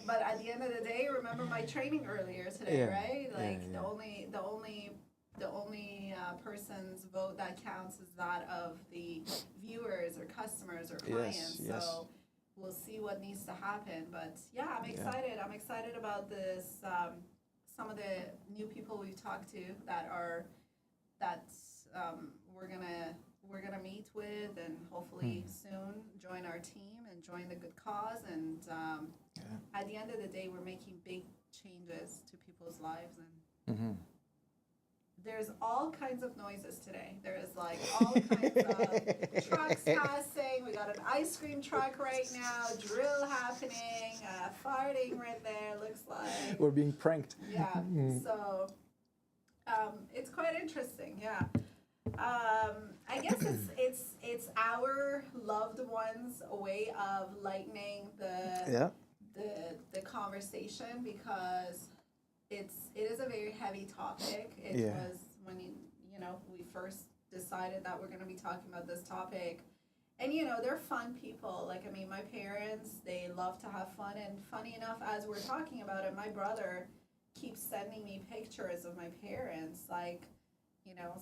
but at the end of the day, remember my training earlier today, right? Like the only person's vote that counts is that of the viewers or customers or clients. Yes. So we'll see what needs to happen. But yeah, I'm excited. I'm excited about this. Some of the new people we've talked to that we're gonna meet with and hopefully soon join our team and join the good cause. And at the end of the day, we're making big changes to people's lives, and there's all kinds of noises today. There is like all kinds of trucks passing. We got an ice cream truck right now, drill happening, farting right there, looks like. We're being pranked. Yeah, so it's quite interesting, yeah. I guess it's our loved ones' way of lightening the conversation, because it is a very heavy topic. It was when we first decided that we're going to be talking about this topic, and they're fun people. Like, I mean, my parents, they love to have fun, and funny enough, as we're talking about it, my brother keeps sending me pictures of my parents, like,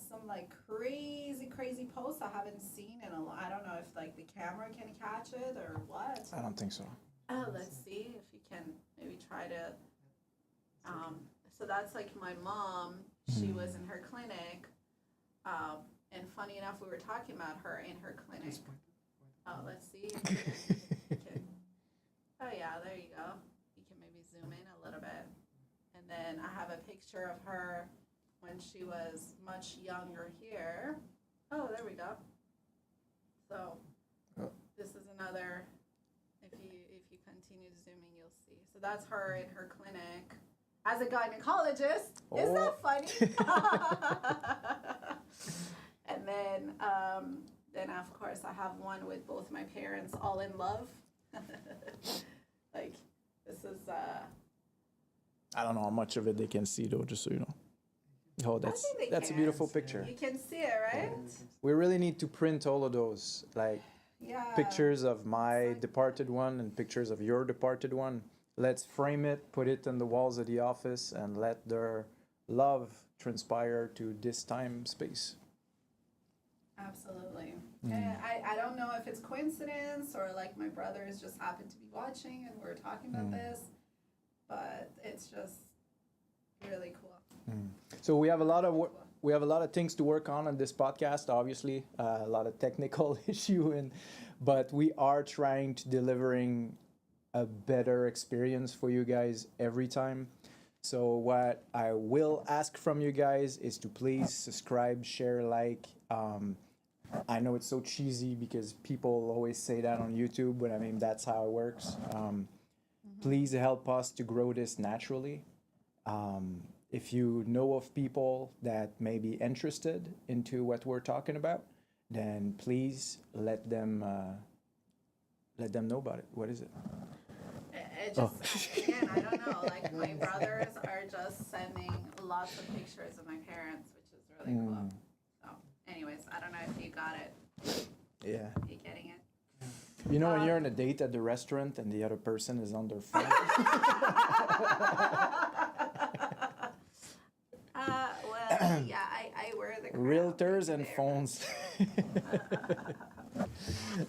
some like crazy posts I haven't seen in a lot. I don't know if like the camera can catch it or what. I don't think so. Oh, let's see if you can maybe try to. So that's like my mom. She was in her clinic, and funny enough, we were talking about her in her clinic. Oh, let's see. Oh yeah, there you go. You can maybe zoom in a little bit, and then I have a picture of her when she was much younger here. Oh, there we go. So this is another. If you continue zooming, you'll see. So that's her in her clinic as a gynecologist. Oh. Isn't that funny? And then of course I have one with both my parents all in love. Like, this is. I don't know how much of it they can see though, just so you know. Oh, that's a beautiful picture. You can see it, right? We really need to print all of those, like pictures of my departed one and pictures of your departed one. Let's frame it, put it on the walls of the office, and let their love transpire to this time space. Absolutely. And I don't know if it's coincidence or like my brothers just happened to be watching and we're talking about this, but it's just really cool. So we have a lot of things to work on this podcast. Obviously, a lot of technical issue, but we are trying to delivering a better experience for you guys every time. So what I will ask from you guys is to please subscribe, share, like. I know it's so cheesy because people always say that on YouTube, but I mean that's how it works. Please help us to grow this naturally. If you know of people that may be interested into what we're talking about, then please let them know about it. What is it? It just, again, I don't know. Like, my brothers are just sending lots of pictures of my parents, which is really cool. So, anyways, I don't know if you got it. Yeah. You getting it? You know when you're on a date at the restaurant and the other person is on their phone? Well, yeah, I wear the crown. Realtors and phones.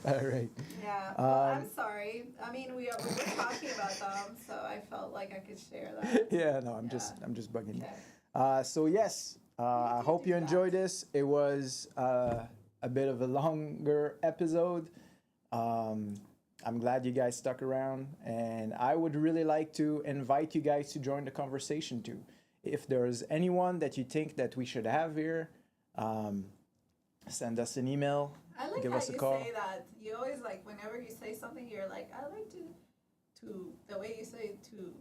All right. Yeah, well, I'm sorry. I mean, we were talking about them, so I felt like I could share that. Yeah, no, I'm just bugging Okay. you. So yes, I hope you enjoyed this. It was a bit of a longer episode. I'm glad you guys stuck around, and I would really like to invite you guys to join the conversation too. If there's anyone that you think that we should have here, send us an email. I like give how us a you call. say that. You always, like, whenever you say something, you're like, I like to the way you say to,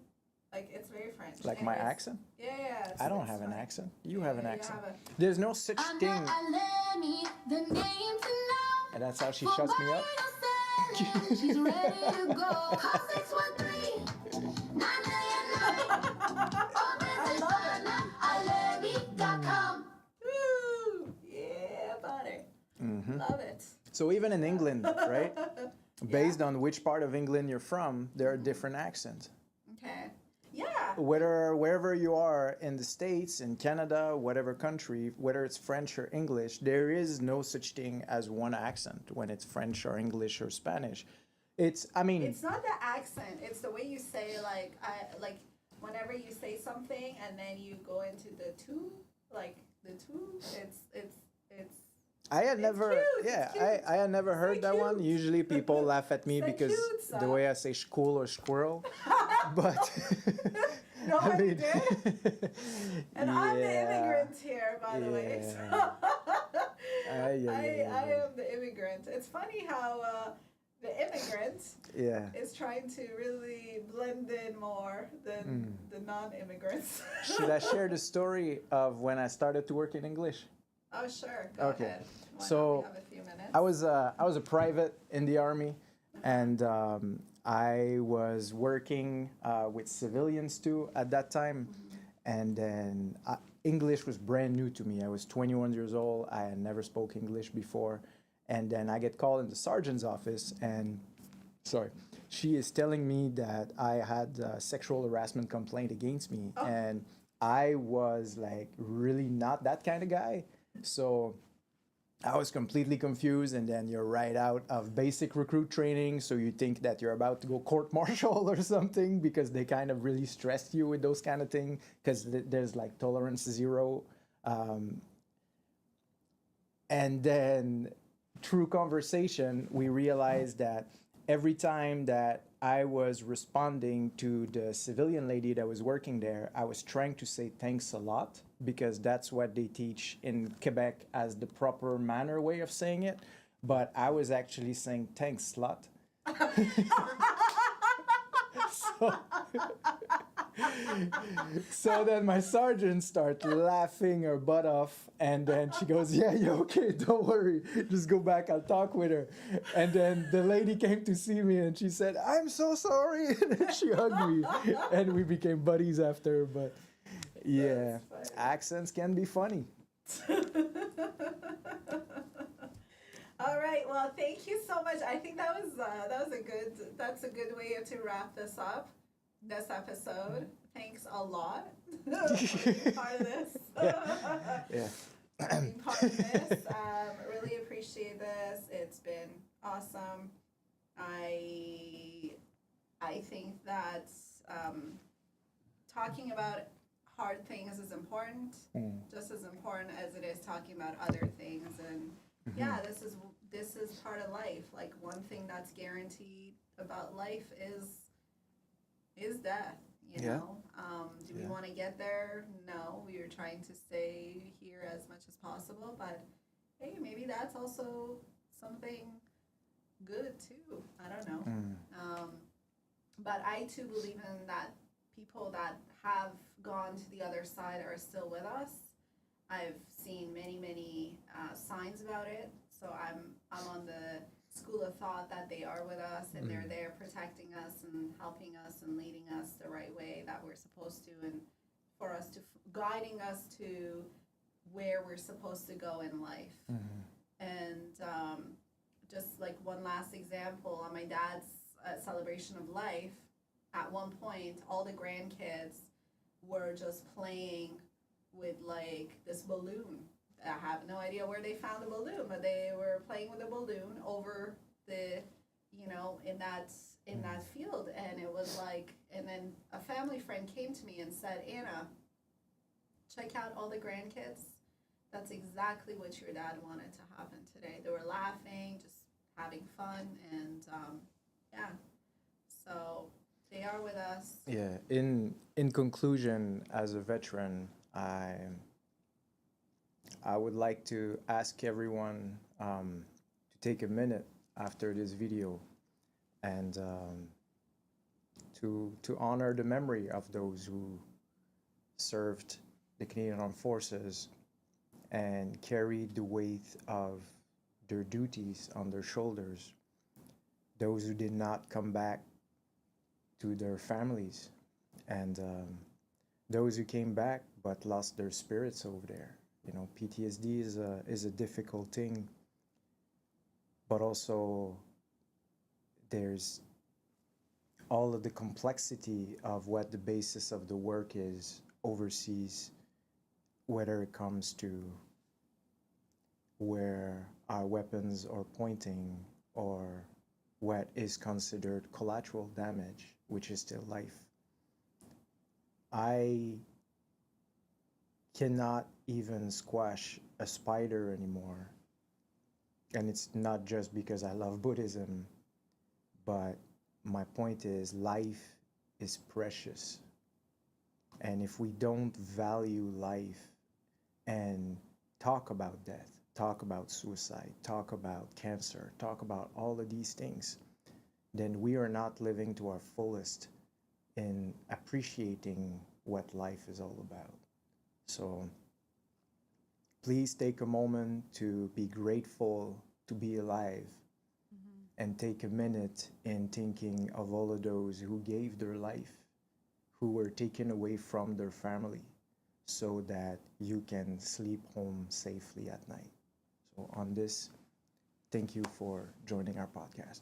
like, it's very French. Like And my it's- accent? Yeah. I don't have an accent. You have an you accent. have There's no such thing. Anna Alemi, the name to know. And that's how she For shuts me up. buying or selling, she's ready to go. Call 613-999. Or visit AnnaAlemi.com. Woo! Yeah, buddy. Love it. So even in England, right? Based on which part of England you're from, there are different accents. Okay. Yeah. Wherever you are in the States, in Canada, whatever country, whether it's French or English, there is no such thing as one accent when it's French or English or Spanish. It's not the accent. It's the way you say, like, whenever you say something and then you go into the two, like the two. It's. I had never, cute, yeah, it's cute. I had never heard that one. cute. Usually people laugh at me Say because cute, the way I say school or squirrel, but Nobody did. And I'm the immigrant here, by the way. So I am the immigrant. It's funny how the immigrant is trying to really blend in more than the non-immigrants. Should I share the story of when I started to work in English? Oh, sure. Go ahead. So we have a few minutes. I was a private in the army, and I was working with civilians too at that time. And then English was brand new to me. I was 21 years old. I had never spoke English before. And then I get called in the sergeant's office, and she is telling me that I had a sexual harassment complaint against me. Oh. And I was like really not that kind of guy. So I was completely confused, and then you're right out of basic recruit training, so you think that you're about to go court-martial or something, because they kind of really stress you with those kind of things, because there's like tolerance zero. And then through conversation, we realized that every time that I was responding to the civilian lady that was working there, I was trying to say thanks a lot, because that's what they teach in Quebec as the proper manner way of saying it. But I was actually saying thanks, slut. So then my sergeant starts laughing her butt off, and then she goes, yeah, you're okay, don't worry, just go back, I'll talk with her. And then the lady came to see me, and she said, I'm so sorry, and then she hugged me, and we became buddies after. But yeah, accents can be funny. All right, well, thank you so much. I think that's a good way to wrap this up. This episode. Thanks a lot for being part of this. Being part of this. Really appreciate this. It's been awesome. I think that talking about hard things is important, just as important as it is talking about other things. And this is part of life. Like, one thing that's guaranteed about life is death, you know? Do we want to get there? No, we are trying to stay here as much as possible, but hey, maybe that's also something good too. I don't know. But I too believe in that people that have gone to the other side are still with us. I've seen many signs about it, so I'm on the school of thought that they are with us, and they're there protecting us and helping us and leading us the right way that we're supposed to, and for us to guiding us to where we're supposed to go in life. And just like one last example, on my dad's celebration of life, at one point all the grandkids were just playing with like this balloon. I have no idea where they found the balloon, but they were playing with a balloon over the, in that field. And it was like, and then a family friend came to me and said, Anna, check out all the grandkids. That's exactly what your dad wanted to happen today. They were laughing, just having fun, and so they are with us. Yeah. In conclusion, as a veteran, I would like to ask everyone to take a minute after this video and to honor the memory of those who served the Canadian Armed Forces and carried the weight of their duties on their shoulders. Those who did not come back to their families, and those who came back but lost their spirits over there. PTSD is a difficult thing, but also there's all of the complexity of what the basis of the work is overseas, whether it comes to where our weapons are pointing or what is considered collateral damage, which is still life. I cannot even squash a spider anymore. And it's not just because I love Buddhism, but my point is life is precious. And if we don't value life and talk about death, talk about suicide, talk about cancer, talk about all of these things, then we are not living to our fullest in appreciating what life is all about. So please take a moment to be grateful to be alive, and take a minute in thinking of all of those who gave their life, who were taken away from their family, so that you can sleep home safely at night. So on this, thank you for joining our podcast.